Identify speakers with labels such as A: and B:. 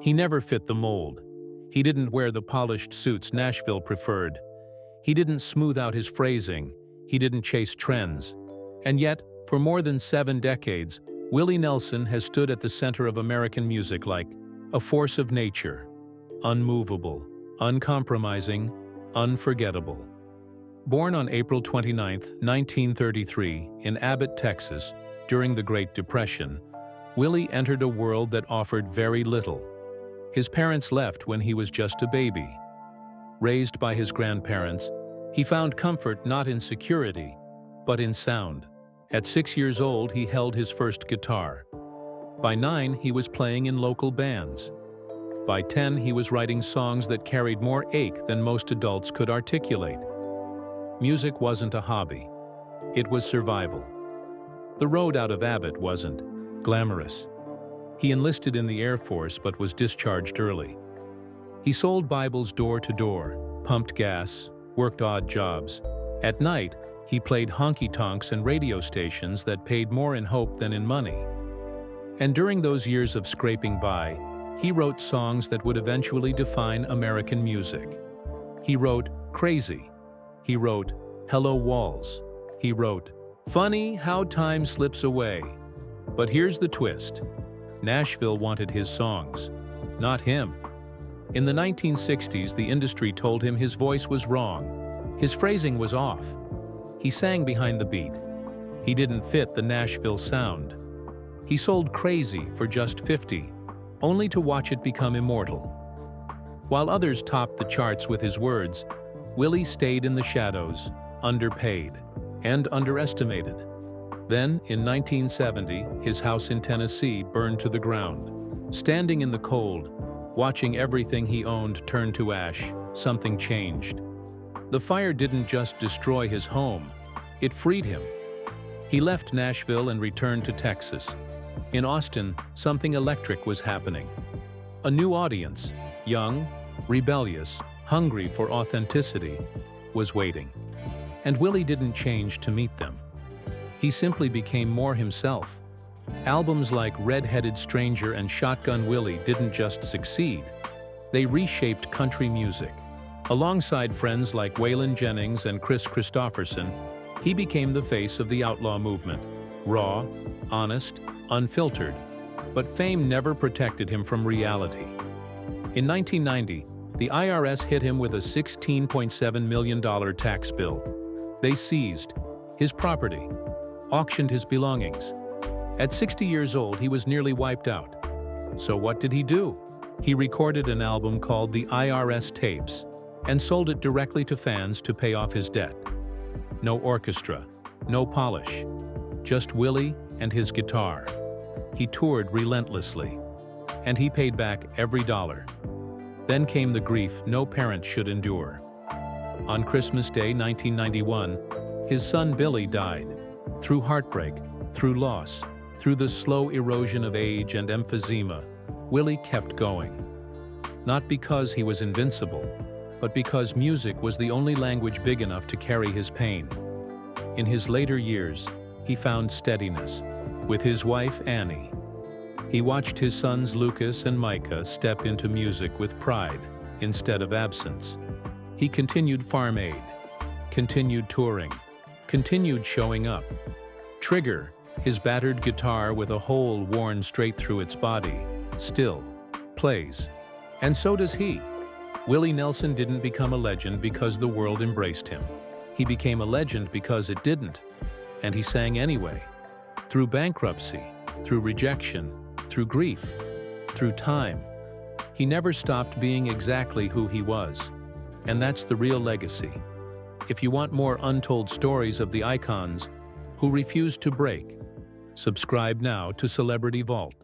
A: He never fit the mold. He didn't wear the polished suits Nashville preferred. He didn't smooth out his phrasing. He didn't chase trends. And yet, for more than 7 decades, Willie Nelson has stood at the center of American music like a force of nature, unmovable, uncompromising, unforgettable. Born on April 29, 1933, in Abbott, Texas, during the Great Depression, Willie entered a world that offered very little. His parents left when he was just a baby. Raised by his grandparents, he found comfort not in security, but in sound. At 6 years old, he held his first guitar. By 9, he was playing in local bands. By 10, he was writing songs that carried more ache than most adults could articulate. Music wasn't a hobby. It was survival. The road out of Abbott wasn't glamorous. He enlisted in the Air Force but was discharged early. He sold Bibles door to door, pumped gas, worked odd jobs. At night, he played honky-tonks and radio stations that paid more in hope than in money. And during those years of scraping by, he wrote songs that would eventually define American music. He wrote Crazy. He wrote Hello Walls. He wrote Funny How Time Slips Away. But here's the twist. Nashville wanted his songs, not him. In the 1960s, the industry told him his voice was wrong. His phrasing was off. He sang behind the beat. He didn't fit the Nashville sound. He sold Crazy for just $50, only to watch it become immortal. While others topped the charts with his words, Willie stayed in the shadows, underpaid, and underestimated. Then, in 1970, his house in Tennessee burned to the ground. Standing in the cold, watching everything he owned turn to ash, something changed. The fire didn't just destroy his home, it freed him. He left Nashville and returned to Texas. In Austin, something electric was happening. A new audience, young, rebellious, hungry for authenticity, was waiting. And Willie didn't change to meet them. He simply became more himself. Albums like Red-Headed Stranger and Shotgun Willie didn't just succeed. They reshaped country music. Alongside friends like Waylon Jennings and Chris Christopherson, he became the face of the outlaw movement. Raw, honest, unfiltered. But fame never protected him from reality. In 1990, the IRS hit him with a $16.7 million tax bill. They seized his property, auctioned his belongings. At 60 years old, he was nearly wiped out. So what did he do? He recorded an album called The IRS Tapes and sold it directly to fans to pay off his debt. No orchestra, no polish, just Willie and his guitar. He toured relentlessly, and he paid back every dollar. Then came the grief no parent should endure. On Christmas Day 1991, his son Billy died. Through heartbreak, through loss, through the slow erosion of age and emphysema, Willie kept going. Not because he was invincible, but because music was the only language big enough to carry his pain. In his later years, he found steadiness with his wife Annie. He watched his sons Lucas and Micah step into music with pride instead of absence. He continued Farm Aid, continued touring, continued showing up. Trigger, his battered guitar with a hole worn straight through its body, still plays. And so does he. Willie Nelson didn't become a legend because the world embraced him. He became a legend because it didn't. And he sang anyway. Through bankruptcy, through rejection, through grief, through time. He never stopped being exactly who he was. And that's the real legacy. If you want more untold stories of the icons who refused to break, subscribe now to Celebrity Vault.